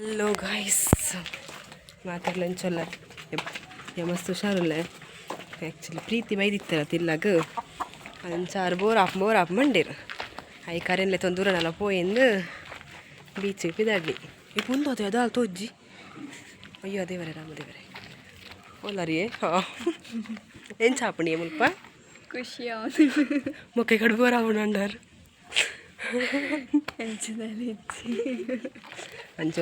Hello guys, ಮಾತಾಡ್ಲಂಚೊಲ್ಲ ಮಸ್ತ್ ಹುಷಾರಿಲ್ಲ. ಆ್ಯಕ್ಚುಲಿ ಪ್ರೀತಿ ಬೈದಿತ್ತಲ್ಲ ತಿಲ್ಲಾಗ ಅಂಚಾರು ಬೋರ್ ಆಪ್ ಮಂಡೇರು ಐ ಕರೆನ್ಲೆ ತೊಂದೂರನಲ್ಲ ಪೋಯಿಂದ ಬೀಚ್ ಪಿದಾಡ್ಲಿ ಈ ಮುಂದೆ ಅದೇ ಅದ ತೋಜ್ಜಿ ಅಯ್ಯೋ ದೇವರೇ ರಾಮದೇವರೇ ಓಲಾರಿಯೇ ಹಾಂ ಏನು ಚಾಪಣಿ ಮುಲ್ಪ ಖುಷಿ ಮೊಕ್ಕೆ ಕಡೆ ಬೋರ್ ಆವಣ ಅಂಡಾರು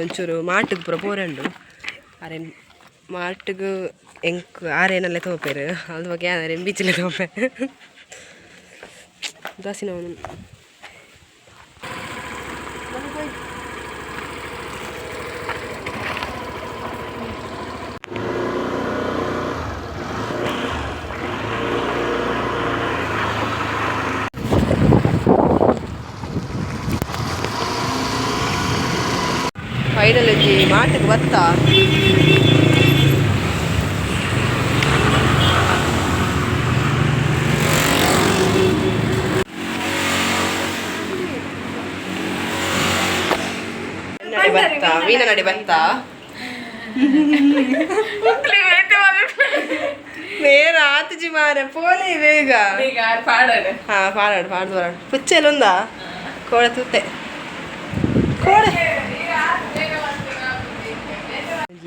ಒಂಚೂರು ಮಾಟಿಗೆ ಪೂರ ಬೋರಂಡು ಅರೆ ಮಾಟಿಗೆ ಎಂಕ್ ಆರೇನಲ್ಲೇ ತಗೋಪೇರು ಅದ್ರ ಬಗ್ಗೆ ಯಾರು ಬೀಚಲ್ಲೇ ತಗೋಪೆ ದೋಸಿನ ಫೈನಲ್ ಒಂಜಿ ಮಾಟಿಗೆ ಬತ್ತಾ ಮೀನ ನಡಿ ಬತ್ತಾ ಬೇರೆ ಆತಜಿ ಮಾರ ಪೋಲೆ ಬೇಗ ಹಾ ಪಾಡು ಪುಚ್ಚೆಲ್ಲೊಂದಾ ಕೋಳೆ ತೂತೆ ಕೋಳೆ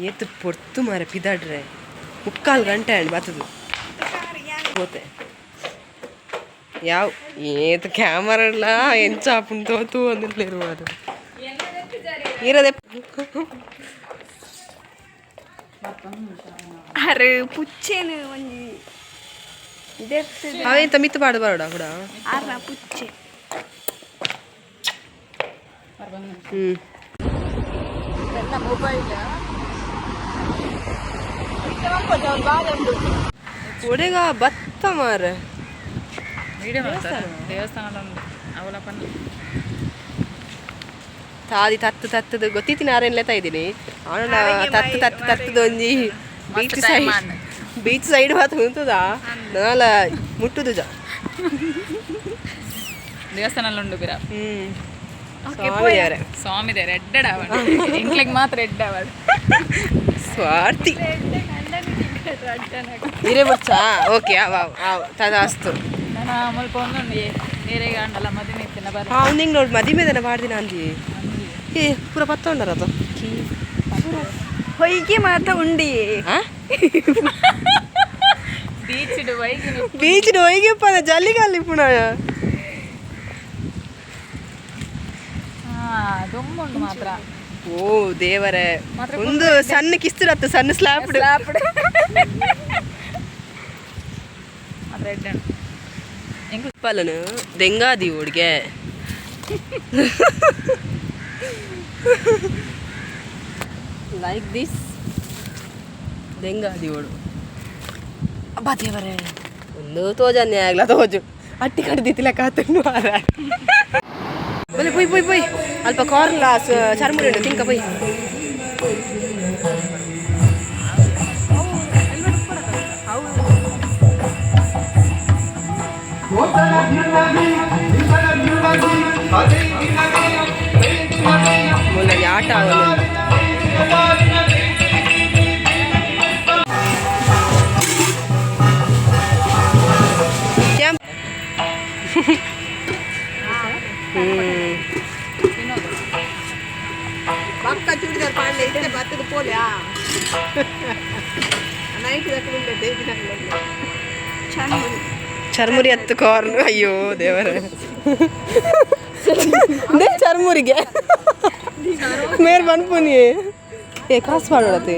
ಏತು ಪೊರ್ತು ಮಾರ ಪಿದಾಡ್ರೆ 3/4 ಗಂಟೆ ಅಂಡ್ ಬರ್ತದೆ ಹೋತೆ ಯಾವ ಏತು ಕ್ಯಾಮರಾ ಇಲ್ಲ ಎಂಚಾಪುನ್ ತೋತು ಅಂದಿರ್ಲಿರು ಅದು ಇರದೆ ಅರೆ ಪುಚ್ಚೇನು ಒಂಜಿ ಅವೆಂತ ಮಿತ್ತು ಪಾಡು ಬರೋಡ ಕೂಡ ಅರ ಪುಚ್ಚೆ ಒಡೆಗ ಬತ್ತ ಮಾರ ತಾದಿ ತತ್ತದ ಗೊತ್ತಿತ್ತೀನಿ ಆರೇನ್ಲೆ ಇದ್ದೀನಿ ಅವನ ತತ್ತದ ಒಂಜಿ ಬೀಚ್ ಸೈಡ್ ಮಾತ್ರ ಉಂಟದ ನಾಲ ಮುಟ್ಟುದು ದೇವಸ್ಥಾನ ಉಂಡು ಬಿರ ಸ್ವಾಮಿ ದೇವರೇ ಇಂಕ್ಲಿಗೆ ಮಾತ್ರ ಎಡ್ಡಾವಾಡು ಸ್ವಾರ್ಥಿ ನೀರೇ ಬಚ್ಚಾ ಓಕೆ ತದಾಸ್ತು ನಾನು ಮುಲ್ಪ ಒಂದು ನೀರೇ ಗಂಡಲ್ಲ ಮದುವೆ ಇತ್ತಿನ ಬರ ಅವ್ನಿಂಗೆ ನೋಡಿ ಮದುವೆದನ ಮಾಡ್ದಿನ ಅಂದಿ ಏ ಪೂರ ಪತ್ತ ಉಂಡರ ಅದು ಹೊಯ್ಗೆ ಮಾತ್ರ ಉಂಡಿ ಬೀಚಿನ ಹೊಯ್ಗೆ ಪದ ಜಲ್ಲಿಗಲ್ಲಿ ಪುನಃ ದೊಮ್ಮುಂಡು ಮಾತ್ರ ಓ ದೇವರೇ ಒಂದು ಸಣ್ಣ ಕಿಸ್ತರತ್ತು ಸಣ್ಣ ಸ್ಲಾಪ್ ಪಲ್ಲನು ದೆಂಗಾದಿ ಹುಡ್ಗೆ ಲೈಕ್ ದಿಸ್ ದೆಂಗಾದಿ ಓಡು ಅಬ್ಬಾ ದೇವರೇ ಒಂದು ತೋಜನ್ನೇ ಆಗ್ಲ ತೋಜು ಅಟ್ಟಿ ಕಡ್ದಿತ್ತಿಲ್ಲ ಕಾತನ್ನು ಆರ ಬಲೆ ಪೊಯ್ ಅಲ್ಪ ಕಾರ್ನ್ ಚರ್ಮುರಿ ಉಂಟು ತಿಂಕ ಪೊಯ್ ಮುಲ್ಲ ಆಟ ಪಕ್ಕ ಚೂಡಿದಾರ್ ಪಾಂಡೆ ಇಷ್ಟೇ ಬತ್ತದ ಪೋಲ್ಯಾ ನೈಟ್ ಚರ್ಮುರಿ ಹತ್ತು ಕಾರ್ನ್ ಅಯ್ಯೋ ದೇವರೇ ಚರ್ಮುರಿಗೆ ಮೇರ್ ಬಂದ್ಪುನಿ ಏ ಕಾಸು ಮಾಡೋಡತಿ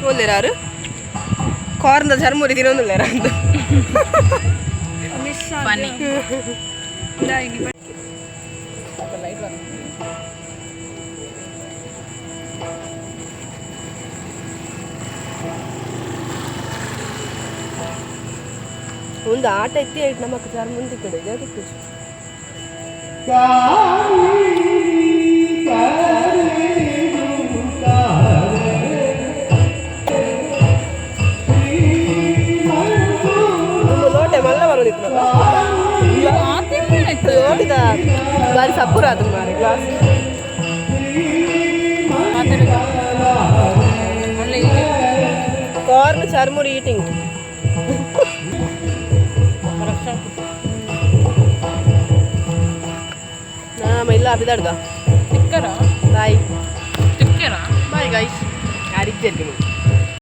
ಓದ್ಲೇರಾರು ಕಾರ್ನ್ದ ಚರ್ಮುರಿ ತಿನ್ನೊಂದಿಲ್ಲೇರ ಅಂತ ಒಂದು ಆಟ ಎತ್ತಿ ಆಯ್ತು ನಮ್ಮಕ್ಕ ಚಾರ್ ಮುಂದೆ ಕಡೆ ಅದಕ್ಕೆ ಲೋಟೆ ಮಲ್ಲ ಬರೋದಿತ್ತು ಲೋಟಿದ ಬಾರಿ ಸಪ್ಪುರ ಅದು ಮಾರಿ ಗ್ಲಾಸ್ Only eating. కార్న్ చర్ముడు ఈటింగ్. మళ్ళీ అభిదాడుగా తిక్కరా బాయ్ తిక్కరా బాయ్ గైస్. యాడికి జరిగింది